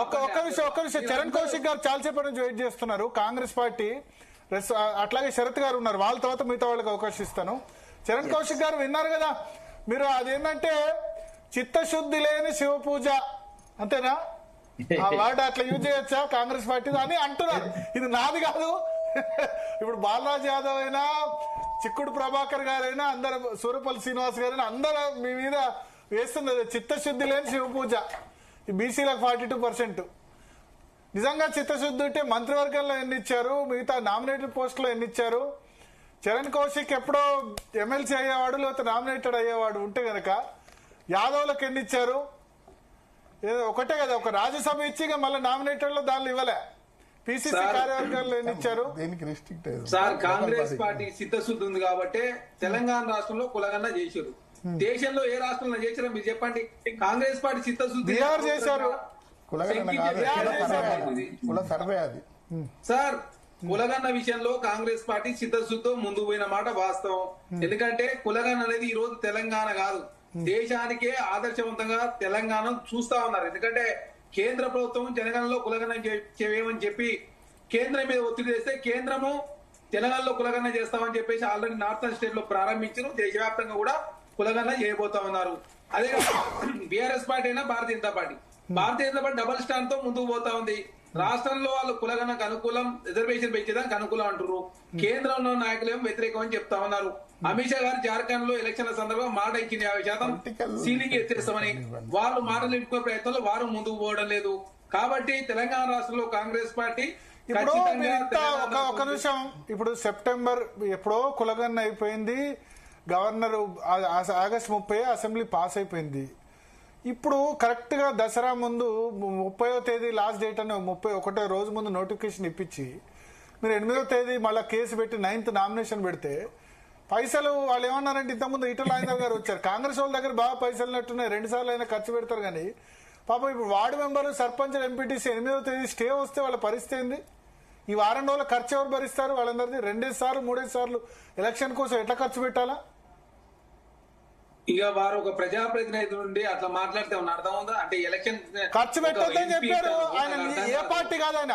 ఒక్క విషయం చరణ్ కౌశిక్ గారు చాలాసేపటి నుంచి వెయిట్ చేస్తున్నారు. కాంగ్రెస్ పార్టీ అట్లాగే శరత్ గారు ఉన్నారు, వాళ్ళ తర్వాత మిగతా వాళ్ళకి అవకాశం ఇస్తాను. చరణ్ కౌశిక్ గారు విన్నారు కదా మీరు, అదేంటంటే చిత్తశుద్ధి లేని శివ పూజ అంతేనా? ఆ వర్డ్ అట్లా యూజ్ చేయొచ్చా కాంగ్రెస్ పార్టీ అని అంటున్నారు. ఇది నాది కాదు. ఇప్పుడు బాలరాజ్ యాదవ్ అయినా, చిక్కుడు ప్రభాకర్ గారైనా, అందరు సూర్యపల్లి శ్రీనివాస్ గారైనా అందరూ మీ మీద వేస్తున్నది చిత్తశుద్ధి లేని శివ పూజ. ఈ బీసీలకు 42%. నిజంగా చిత్తశుద్ధి ఉంటే మంత్రివర్గంలో ఎన్ని ఇచ్చారు, మిగతా నామినేటెడ్ పోస్టులో ఎన్ని ఇచ్చారు? చరణ్ కౌశిక్ ఎప్పుడో ఎమ్మెల్సీ అయ్యేవాడు లేకపోతే నామినేటెడ్ అయ్యేవాడు ఉంటే గనక యాదవ్లకు ఎన్ని ఇచ్చారు? ఏదో ఒకటే కదా, ఒక రాజ్యసభ ఇచ్చి మళ్ళీ నామినేటెడ్ లో దానిలో ఇవ్వలే. పిసిసి కార్యవర్గాల్లో ఎన్ని ఇచ్చారు? సార్ కాంగ్రెస్ పార్టీ చిత్తశుద్ధి ఉంది కాబట్టి తెలంగాణ రాష్ట్రంలో కులగన్న చేశారు. దేశంలో ఏ రాష్ట్రంలో చేశారో మీరు చెప్పండి. కాంగ్రెస్ పార్టీ చిత్తశుద్ధి బీహార్ చేశారు సార్. కులగన్న విషయంలో కాంగ్రెస్ పార్టీ చిత్తశుద్ధితో ముందుకు పోయిన మాట వాస్తవం. ఎందుకంటే కులగన్న అనేది ఈ రోజు తెలంగాణ కాదు, దేశానికే ఆదర్శవంతంగా తెలంగాణ చూస్తా ఉన్నారు. ఎందుకంటే కేంద్ర ప్రభుత్వం తెలంగాణలో కులగన్న చేయమని చెప్పి కేంద్రం మీద ఒత్తిడి చేస్తే కేంద్రము తెలంగాణలో కులగన్న చేస్తామని చెప్పేసి ఆల్రెడీ నార్థన్ స్టేట్ లో ప్రారంభించారు. దేశవ్యాప్తంగా కూడా కులగన్న చేయబోతా ఉన్నారు. అదే బీఆర్ఎస్ పార్టీ అయినా Bharatiya Janata party double stand తో ముందుకు పోతా ఉంది. రాష్ట్రంలో వాళ్ళు కులగన్నకు అనుకూలం, రిజర్వేషన్ పెంచేదానికి అనుకూలం అంటారు. కేంద్రంలో నాయకులేమో వ్యతిరేకం అని చెప్తా ఉన్నారు. అమిత్ షా గారు జార్ఖండ్ లో ఎలక్షన్ల సందర్భంగా మాట ఇచ్చింది 50% సీలింగ్ ఎత్తేస్తామని. వాళ్ళు మాటలు నిలుపుకునే ప్రయత్నంలో వారు ముందుకు పోవడం లేదు. కాబట్టి తెలంగాణ రాష్ట్రంలో కాంగ్రెస్ పార్టీ ఇప్పుడు ఒక నిమిషం, ఇప్పుడు సెప్టెంబర్ ఎప్పుడో కులగన్న అయిపోయింది, గవర్నర్ ఆగస్టు 30 అసెంబ్లీ పాస్ అయిపోయింది. ఇప్పుడు కరెక్ట్ గా దసరా ముందు 30వ తేదీ లాస్ట్ డేట్ అని 31వ రోజు ముందు నోటిఫికేషన్ ఇప్పించి మీరు 8వ తేదీ మళ్ళీ కేసు పెట్టి 9th నామినేషన్ పెడితే పైసలు వాళ్ళు ఏమన్నారంటే ఇంతకుముందు ఈటల రాజేందర్ గారు వచ్చారు, కాంగ్రెస్ వాళ్ళ దగ్గర బాగా పైసలు నట్టున్నాయి, 2 సార్లు అయినా ఖర్చు పెడతారు. కానీ పాపం ఇప్పుడు వార్డు మెంబర్లు, సర్పంచ్, ఎంపీటీసీ 8వ తేదీ స్టే వస్తే వాళ్ళ పరిస్థితి ఏంది? ఈ వారం రోజుల ఖర్చు ఎవరు భరిస్తారు? వాళ్ళందరిది 2 సార్లు 3 సార్లు ఎలక్షన్ కోసం ఎట్లా ఖర్చు పెట్టాలా? ఇక వారు ఒక ప్రజాప్రతినిధి నుండి అట్లా మాట్లాడితే ఉన్న అర్థం ఉందా? అంటే ఎలక్షన్ ఖర్చు పెట్టొద్దని చెప్పారు ఆయన. ఏ పార్టీ కాదు ఆయన,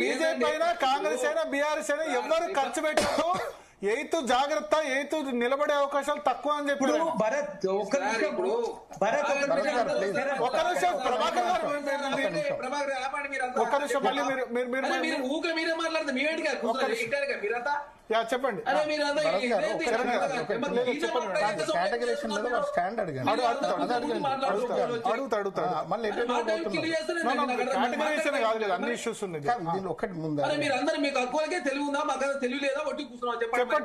బీజేపీ అయినా కాంగ్రెస్ అయినా బీఆర్ఎస్ అయినా ఎవరు ఖర్చు పెట్టారు. 8th జాగ్రత్త, 8th నిలబడే అవకాశాలు తక్కువ అని చెప్పి చెప్పండి. అన్ని ఇష్యూస్ ఉన్నాయి.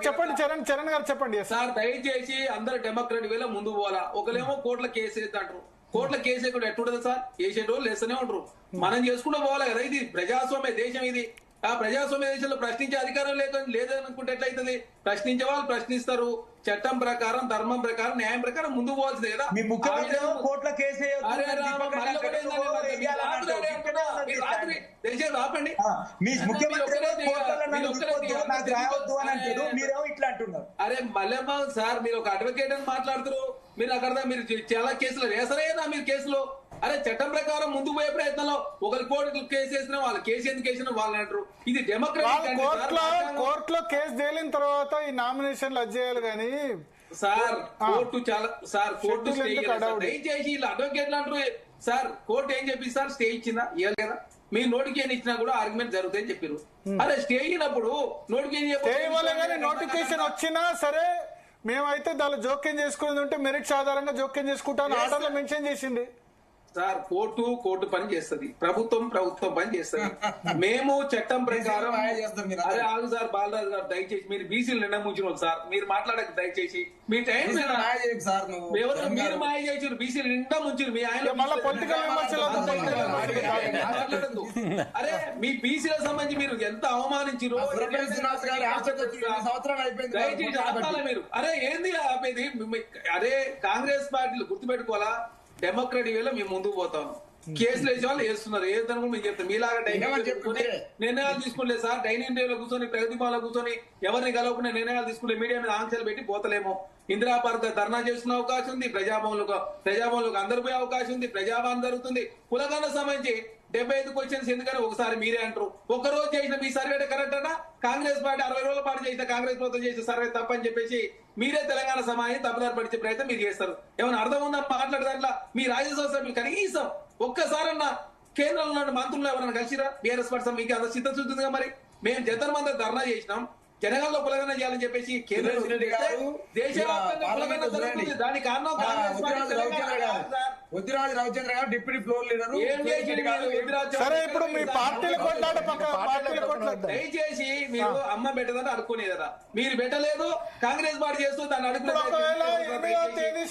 చెప్పండి చరణ్ గారు చెప్పండి. సార్ దయచేసి అందరు డెమోక్రట్ వేళ ముందు పోవాలా. ఒకలేమో కోర్టుల కేసు వేద్దంటారు, కోర్టుల కేసు కూడా ఎట్టుంటది సార్? వేసేటోళ్ళు వేస్తూనే ఉంటారు. మనం చేసుకుంటూ పోవాలి కదా. ఇది ప్రజాస్వామ్య దేశం. ఇది ఆ ప్రజాస్వామ్య దేశంలో ప్రశ్నించే అధికారం లేదనుకుంటే ఎట్లయితుంది? ప్రశ్నించే వాళ్ళు ప్రశ్నిస్తారు. చట్టం ప్రకారం, ధర్మం ప్రకారం, న్యాయం ప్రకారం ముందుకు పోవాల్సిందే కదా. ఆపండి. అరే మళ్ళీ సార్ మీరు ఒక అడ్వకేట్ అని మాట్లాడుతారు. మీరు అక్కడ మీరు చాలా కేసులు వేసరేదా మీరు కేసులో? అరే చట్టం ప్రకారం ముందుకు పోయే ప్రయత్నంలో ఒకరి కోర్టు కేసు వేసినా వాళ్ళు కేసు ఎందుకు వేసినా వాళ్ళు అంటారు. ఇది డెమోక్రటిక్. కోర్టులో కేసు తేలిన తర్వాత ఈ నామినేషన్లు అజ్జేయాలి కానీ సార్ కోర్టు చాలా సార్ కోర్టు దయచేసి వీళ్ళు అడ్వకేట్లు అంటారు. సార్ కోర్టు ఏం చెప్పి సార్ స్టే ఇచ్చిందా? ఇవ్వలేదా? మీ నోటిఫికేషన్ ఇచ్చినా కూడా ఆర్గ్యుమెంట్ జరుగుతాయని చెప్పారు. అరే స్టే అయినప్పుడు నోటిఫికేషన్ వచ్చినా సరే మేమైతే దానిలో జోక్యం చేసుకునేది ఉంటే మెరిట్స్ ఆధారంగా జోక్యం చేసుకుంటాను ఆర్డర్లో మెన్షన్ చేసింది. సార్ కోర్టు పని చేస్తుంది, ప్రభుత్వం పని చేస్తుంది. మేము చట్టం ప్రకారం అదే ఆగు సార్. బాలరాజు గారు దయచేసి మీరు బీసీలు నిర్ణయించిన వాళ్ళు సార్, మీరు మాట్లాడక దయచేసి. మీ టైం మీరు మాయ చేసారు, బీసీలు నిండా ముంచారు. మీ ఆయన అరే మీ బీసీలకు సంబంధించి మీరు ఎంత అవమానించారు. దయచేసి ఆపాలా మీరు? అరే ఏంది ఆపేది? అరే కాంగ్రెస్ పార్టీలు గుర్తుపెట్టుకోవాలా, డెమోక్రటిక్ వేలో మేము ముందుకు పోతాం. కేసులు వేసే వాళ్ళు వేస్తున్నారు. ఏదని కూడా మీకు చెప్తాను. మీలాగా డైనింగ్ కూర్చొని నిర్ణయాలు తీసుకుంటే సార్, డైనింగ్ టేబుల్ కూర్చొని ప్రగతి భవన్లో కూర్చొని ఎవరిని కలవకుండా నిర్ణయాలు తీసుకుంటే మీడియా మీద ఆంక్షలు పెట్టి పోతలేమో. ఇందిరా పార్క్ ధర్నా చేసుకునే అవకాశం ఉంది, ప్రజాభవన్లకు అందరు పోయే అవకాశం ఉంది, ప్రజాభవన్ జరుగుతుంది. కులగన్న సంబంధించి 75 క్వశ్చన్స్ ఎందుకని ఒకసారి మీరే అంటారు. ఒక రోజు చేసిన మీ సర్వే కరెక్ట్ అన్నా, కాంగ్రెస్ పార్టీ 60 రోజుల పాటు చేసిన కాంగ్రెస్ ప్రభుత్వం చేసిన సర్వే తప్పని చెప్పేసి మీరే తెలంగాణ సమాజాన్ని తప్పుదారి పడిచే ప్రయత్నం మీరు చేస్తారు. ఏమైనా అర్థం ఉందా మాట్లాడే దాంట్లో? మీ రాజ్యసభ సభ్యులు కనీసం ఒక్కసారన్నా కేంద్రంలో ఉన్న మంత్రులు ఎవరైనా కలిసిరా? బీఆర్ఎస్ పార్టీ మీకు అంత చిత్తశుద్ధి ఉందిగా. మరి మేము జతన్ మంది ధర్నా చేసినాం, జనగాల్లో కులగన చేయాలని చెప్పేసి కేంద్రం దేశవ్యాప్తంగా కులగన జరుగుతుంది. దానికి కారణం వద్దిరాజు రవిచంద్ర గారు డిప్యూటీ ఫ్లోర్ లీడర్. సరే, ఇప్పుడు మీ పార్టీలు కొట్లాట పార్టీలు కొట్లాట. దయచేసి మీరు అమ్మ పెట్టదని అనుకునే కదా, మీరు పెట్టలేదు. కాంగ్రెస్ పార్టీ చేస్తూ దాన్ని ఒకవేళ 8వ తేదీ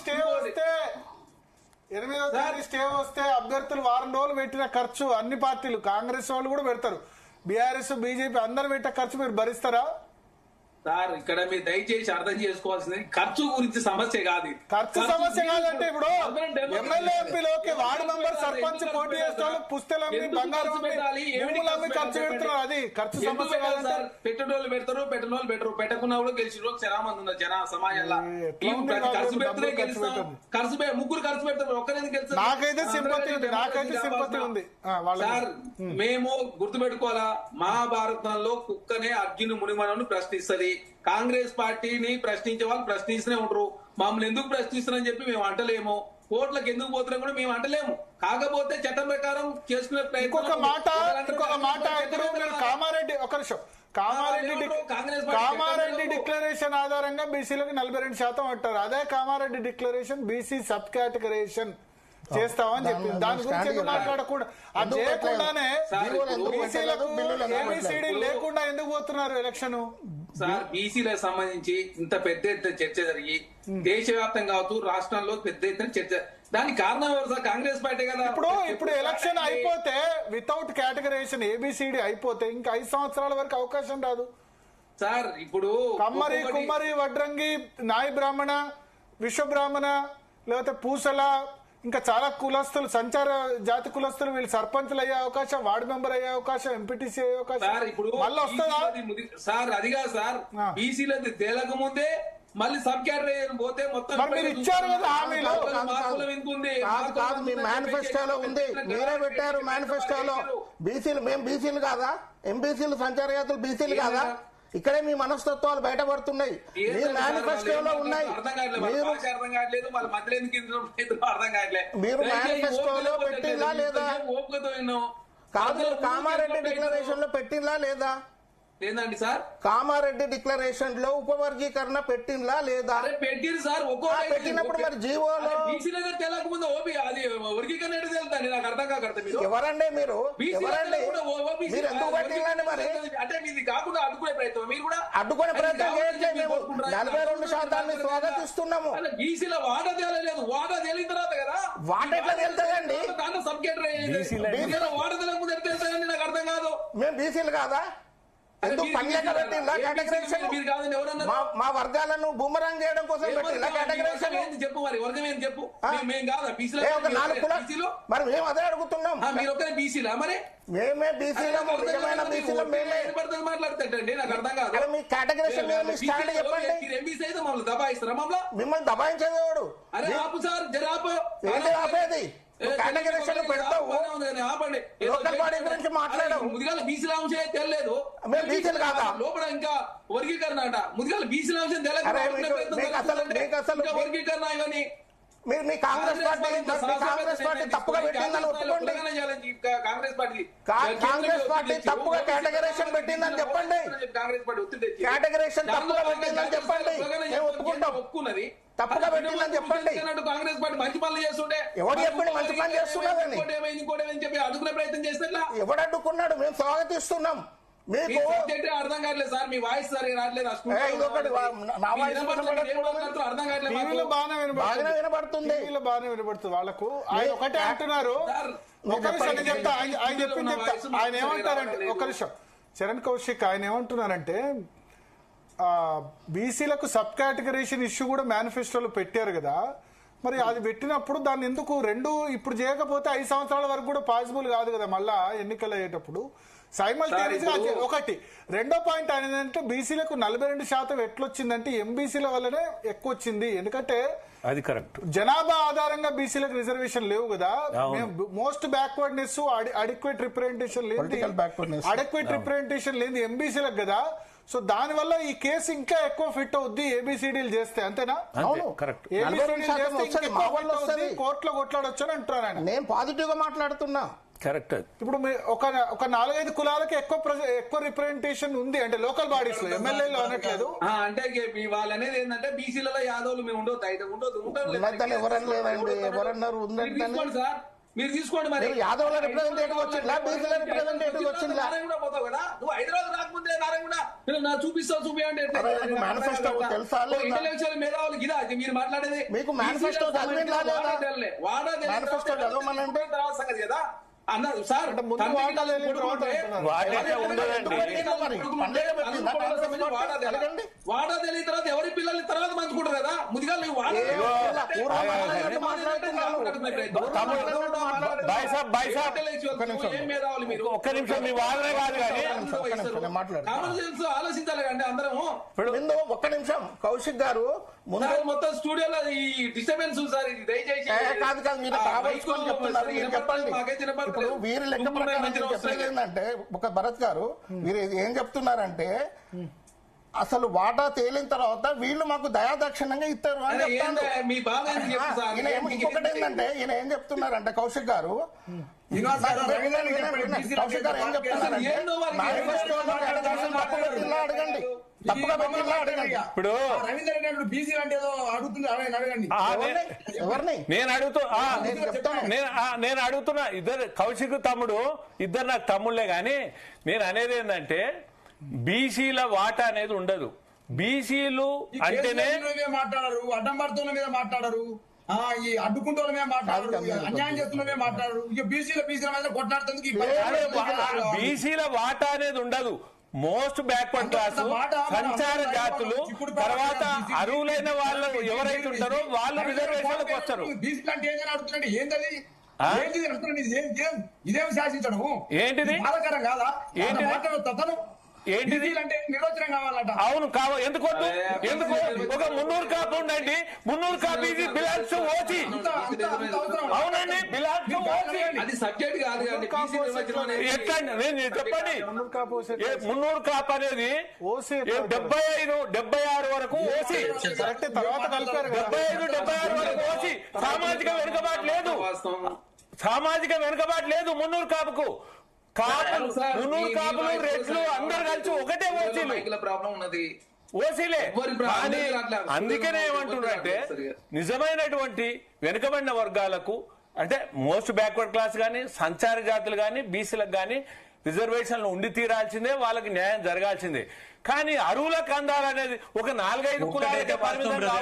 స్టే వస్తే అభ్యర్థులు వారం రోజులు పెట్టిన ఖర్చు అన్ని పార్టీలు, కాంగ్రెస్ వాళ్ళు కూడా పెడతారు, బీఆర్ఎస్ బీజేపీ అందరు పెట్టే ఖర్చు మీరు భరిస్తారా? సార్, ఇక్కడ మీరు దయచేసి అర్థం చేసుకోవాల్సింది ఖర్చు గురించి సమస్య కాదు. ఖర్చు సమస్య కాదంటే ఇప్పుడు ఎమ్మెల్యే ఎంపీలోకి వార్డు మెంబర్ సర్పంచ్ పోటీ చేసే వాళ్ళు పుస్తకాలు బంగారం ఖర్చు పెడుతున్నారు. అది ఖర్చు సమస్య కాదంటే పెట్టేటోళ్ళు పెడతారు, పెట్టినోళ్ళు పెట్టరు. పెట్టకున్న కూడా గెలిచిన రోజు చాలా మంది ఉన్నారు జన సమాజంలో. ముగ్గురు ఖర్చు పెడతారు, ఒక్కరేది గెలుస్తారు. నాకైతే సింపతి ఉంది. సార్, మేము గుర్తుపెట్టుకోవాలా, మహాభారతంలో కుక్కనే అర్జును మునిమనను ప్రశ్నిస్తుంది. కాంగ్రెస్ పార్టీని ప్రశ్నించే వాళ్ళు ప్రశ్నిస్తూనే ఉంటారు. మమ్మల్ని ఎందుకు ప్రశ్నిస్తున్నారని చెప్పి మేము అంటలేము, కోట్లకు ఎందుకు పోతున్నాం కూడా మేము అంటలేము. కాకపోతే చట్టం ప్రకారం చేసుకునే ప్రయత్నం. ఇంకొక మాట ఇప్పుడు మీరు కామారెడ్డి డిక్లరేషన్ ఆధారంగా బీసీలకు 42% అంటారు. అదే Kamareddy declaration BC sub categorisation చేస్తామని చెప్పింది. దాని గురించి ఎందుకు మాట్లాడకూడదు? అది చేయకుండానే ఏబిసిడి లేకుండా ఎందుకు పోతున్నారు ఎలక్షన్? సార్, బీసీలకు సంబంధించి ఇంత పెద్ద ఎత్తున చర్చ జరిగి దేశవ్యాప్తంగా కావచ్చు, రాష్ట్రాల్లో పెద్ద ఎత్తున చర్చ. దానికి కారణం ఎవరు సార్? కాంగ్రెస్ పార్టీ కదా. ఇప్పుడు ఎలక్షన్ అయిపోతే వితౌట్ కేటగరైజేషన్ ఏబిసిడి అయిపోతే ఇంకా 5 సంవత్సరాల వరకు అవకాశం రాదు సార్. ఇప్పుడు కమ్మరి, కుమ్మరి, వడ్రంగి, నాయి బ్రాహ్మణ, విశ్వబ్రాహ్మణ, లేకపోతే పూసల, ఇంకా చాలా కులస్తులు, సంచార జాతి కులస్తులు వీళ్ళు సర్పంచ్లు అయ్యే అవకాశం, వార్డు మెంబర్ అయ్యే అవకాశం, ఎంపీటీసీ అయ్యే అవకాశం మళ్ళీ వస్తుందా సార్? అదిగా సార్, బీసీలది తేలక ముందే మళ్ళీ సబ్ కేటగిరీ పోతే మొత్తం మీరు ఇచ్చారు కదా హామీలో. మీ మేనిఫెస్టోలో ఉంది, మీరే పెట్టారు మేనిఫెస్టోలో. బీసీలు, మేము బీసీలు కాదా? ఎంబీసీలు, సంచార జాతులు బీసీలు కాదా? ఇక్కడే మీ మనస్తత్వాలు బయటపడుతున్నాయి, మీ మేనిఫెస్టోలో ఉన్నాయి. మీరు మేనిఫెస్టోలో పెట్టిందా లేదా? కాదు, కామారెడ్డి డిక్లరేషన్ లో పెట్టిందా లేదా? ఏందండి సార్, కామారెడ్డి డిక్లరేషన్ లో ఉపవర్గీకరణ పెట్టిందా లేదా? పెట్టింది సార్. పెట్టినప్పుడు మరి జీవోలో తెలక ముందు ఓబీ అది వర్గీకరణ తెలుదండి, నాకు అర్థం కాకూడదు. ఎవరండి మీరు? ఎవరండి మీరు? ఎందుకు పెట్టిందండి మరి? అంటే మీది కాకుండా అడ్డుకునే ప్రయత్నం, మీరు కూడా అడ్డుకునే ప్రయత్నం చేయట్లేదు. మేము 42% స్వాగతిస్తున్నాము. బీసీలో వాటా తేలలేదు, వాటా తేలిన తర్వాత కదా. వాటా ఎట్లా తెలుస్తుందండి? సబ్ కేటగిరీ వాటా తెలక ముందు ఎట్లా తెలుస్తుందండి? నాకు అర్థం కాదు. మేము బీసీలు కాదా? ఎందుకు పనిలేక పెట్టిందా కేటగరైజేషన్? మా వర్గాలను బూమరాంగ్ చేయడం కోసం పెట్టిందా కేటగరైజేషన్? చెప్పు మరి, వర్గం ఏంటి చెప్పు. మేము కాదా బీసీలో? మరి మేము అదే అడుగుతున్నాం. మీరు ఒక్కరే బీసీలా? మరి మేమే బీసీలో, మేమే మాట్లాడతాడండి, నాకు అర్థం కాదు. మీ కేటగరైజేషన్ మీద మీ స్టాండ్ చెప్పండి. ఎంబీసీ అయితే మమ్మల్ని దబాయిస్తారా? మిమ్మల్ని దబాయించేవాడు. అరే ఆపు సార్, జరాపు. ఏంటి ఆపేది? కేటగరైజేషన్ పెడతావు, లోకల్ బాడీ గురించి మాట్లాడవు. ముదిగాల బీసీల అంశం తెలియలేదు, మేము బీసీలు కాదా? లోపల ఇంకా వర్గీకరణ అంట. ముదిగాల బీసీల అంశం తెలియదు, వర్గీకరణ ఇవన్నీ మీరు మీ కాంగ్రెస్ పార్టీ తప్పుగా పెట్టిందని ఒప్పుకోండి. కాంగ్రెస్ పార్టీ తప్పుగా కేటగరైజేషన్ పెట్టిందని చెప్పండి. కేటగరైజేషన్ తప్పుగా పెట్టిందని చెప్పండి, మేము ఒప్పుకుంటాం. ఒప్పుకున్నది తప్పుగా పెట్టిందని చెప్పండి. కాంగ్రెస్ పార్టీ మంచి పనులు చేస్తుంటే ఎవడు చెప్పండి మంచి పని చేస్తున్నదని? ఇంకోటి చెప్పి అడుగునే ప్రయత్నం చేస్తే ఎవడు అడ్డుకున్నాడు? మేము స్వాగతిస్తున్నాం. మీకు అర్థం కావట్లేదు సార్, మీ వాయిస్ సరిగా రావట్లేదు. బాగానే వినబడుతుంది, బాగానే వినబడుతుంది వాళ్ళకు. ఆయన ఒకటే అంటున్నారు. ఒక నిమిషం నేను చెప్తా, ఆయన చెప్పింది చెప్తా. ఆయన ఏమంటారంటే, ఒక నిమిషం, చరణ్ కౌశిక్ ఆయన ఏమంటున్నారంటే, బీసీలకు సబ్ కేటగరైజేషన్ ఇష్యూ కూడా మేనిఫెస్టోలో పెట్టారు కదా, మరి అది పెట్టినప్పుడు దాన్ని ఎందుకు రెండు ఇప్పుడు చేయకపోతే 5 సంవత్సరాల వరకు కూడా పాసిబుల్ కాదు కదా మళ్ళా ఎన్నికలు అయ్యేటప్పుడు సైమల్టేనియస్ గా ఒకటి. రెండో పాయింట్ అనేది అంటే బీసీలకు 42% ఎట్లొచ్చిందంటే ఎంబీసీల వల్లనే ఎక్కువ వచ్చింది. ఎందుకంటే అది కరెక్ట్, జనాభా ఆధారంగా బీసీలకు రిజర్వేషన్ లేవు కదా. మోస్ట్ బ్యాక్వర్డ్నెస్, అడిక్వేట్ రిప్రజెంటేషన్ లేదు, అడిక్వేట్ రిప్రజెంటేషన్ లేదు ఎంబీసీలకు కదా. సో దాని వల్ల ఈ కేసు ఇంకా ఎక్కువ ఫిట్ అవుద్ది ఏబిసిడీలు చేస్తే, అంతేనా? కరెక్ట్. కోర్టులో కొట్లాడొచ్చు అని అంటున్నాను ఆయన. నేను పాజిటివ్ గా మాట్లాడుతున్నా. కరెక్ట్. ఇప్పుడు ఒక 4-5 కులాలకి ఎక్కువ రిప్రజెంటేషన్ ఉంది అంటే లోకల్ బాడీస్ లో, ఎమ్మెల్యేలు అనట్లేదు. అంటే మీ వాళ్ళు అనేది ఏంటంటే బీసీలలో యాదవులు మేము ఉన్నతలు ఎవరన్నా లేదండి, ఎవరన్నారు ఉందంటే తీసుకోండి సార్, మీరు తీసుకోండి. మరి యాదవుల రిప్రజెంటేటివ్ వచ్చిందా, బీసీల రిప్రజెంటేటివ్ వచ్చిందా? నారాయణ పోతావు కదా నువ్వు, హైదరాబాద్ రాకముందే నారాయణ చూపిస్తావు చూపియండి. మేనిఫెస్టో తెలుసా? ఇంటలెక్చువల్ మేధావులు గిదా మీరు మాట్లాడేది. మీకు మేనిఫెస్టో చదివిందా లేదా? మేనిఫెస్టో చదవమనంటే తర్వాత సంగతి కదా అన్నారు సార్. వాడా తెలియని తర్వాత ఎవరి పిల్లలు తర్వాత మంచుకుంటారు కదా ముదిగా ఒక్క నిమిషం మీ వాదన కాదు కానీ ఆలోచించాలి కండి అందరం. ఒక్క నిమిషం కౌశిక్ గారు మొత్తం స్టూడియోలో ఈ డిస్టర్బెన్స్ సార్, ఇది దయచేసి కాదు మీరు కావాల్సుకొని చెప్తున్నారు. మీరు చెప్పండి. ఇప్పుడు వీరి లెక్క ప్రకారం చెప్పేది ఏంటంటే, ఒక భరత్ గారు మీరు ఏం చెప్తున్నారంటే అసలు వాటా తేలిన తర్వాత వీళ్ళు మాకు దయాదక్షిణంగా ఇస్తారు అని చెప్తాను. ఇంకొకటి ఏంటంటే ఈయన ఏం చెప్తున్నారంటే కౌశిక్ గారు కౌశిక్ గారు ఏం చెప్తున్నారంటే అడగండి, తప్పుగా పెట్టిలా అడగండి. ఇప్పుడు రవీంద్ర రెడ్డి బీసీ అంటే ఏదో అడుగుతుంది, అడగండి ఎవరిని నేను అడుగుతున్నా. ఇద్దరు కౌశిక్ తమ్ముడు, ఇద్దరు నాకు తమ్ముళ్లే గాని నేను అనేది ఏంటంటే బీసీల వాటా అనేది ఉండదు. బీసీలు అంటేనే మాట్లాడరు, అడ్డం పడుతున్న మీద మాట్లాడరు, ఈ అడ్డుకుంటోళ్ళ మీద మాట్లాడరు, అన్యాయం చేస్తున్న మీద మాట్లాడరు. ఇక బీసీల మీద కొట్లాడుతుంది. బీసీల వాటా అనేది ఉండదు. మోస్ట్ బ్యాక్వర్డ్ క్లాస్, సంచార జాతులు, తర్వాత అర్హులైన వాళ్ళు ఎవరైతే ఉంటారో వాళ్ళు రిజర్వేషన్లకు వస్తారు. బీసీ అంటే ఏం అడుగుతున్నాడు, ఏంటది ఇదేం శాసించడం ఏంటిది బాధాకరం కాదా? ఏంటి మాట్లాడతాను ఏంటిది అంటే నిర్వచనం కావాలట. అవును ఎందుకు ఒక 300 కాపు ఉండండి, 300 కాపు ఇది బిలాంగ్స్ ఓసీ. అవునండి, బిలాంగ్స్ ఓసీ. అది సబ్జెక్ట్ కాదు ఎట్లా చెప్పండి. 300 కాపు అనేది 75-76 వరకు ఓసీ, 75-76 వరకు ఓసీ. సామాజిక వెనుకబాటు లేదు, సామాజిక వెనుకబాటు లేదు 300 కాపుకు. కాపులు 300 కాపులు రెడ్లు అందరు కలిసి ఒకటే ఓసీలు, ప్రాబ్లం ఉన్నది ఓసీలే. కానీ అందుకనే ఏమంటున్నారంటే నిజమైనటువంటి వెనుకబడిన వర్గాలకు అంటే మోస్ట్ బ్యాక్వర్డ్ క్లాస్ గానీ, సంచార జాతులు గానీ, బీసీలకు గానీ రిజర్వేషన్లు ఉండి తీరాల్సిందే, వాళ్ళకి న్యాయం జరగాల్సిందే. కానీ అరువులకు అందాలనేది ఒక 4-5 కులాలకే పరిమితం కావచ్చు.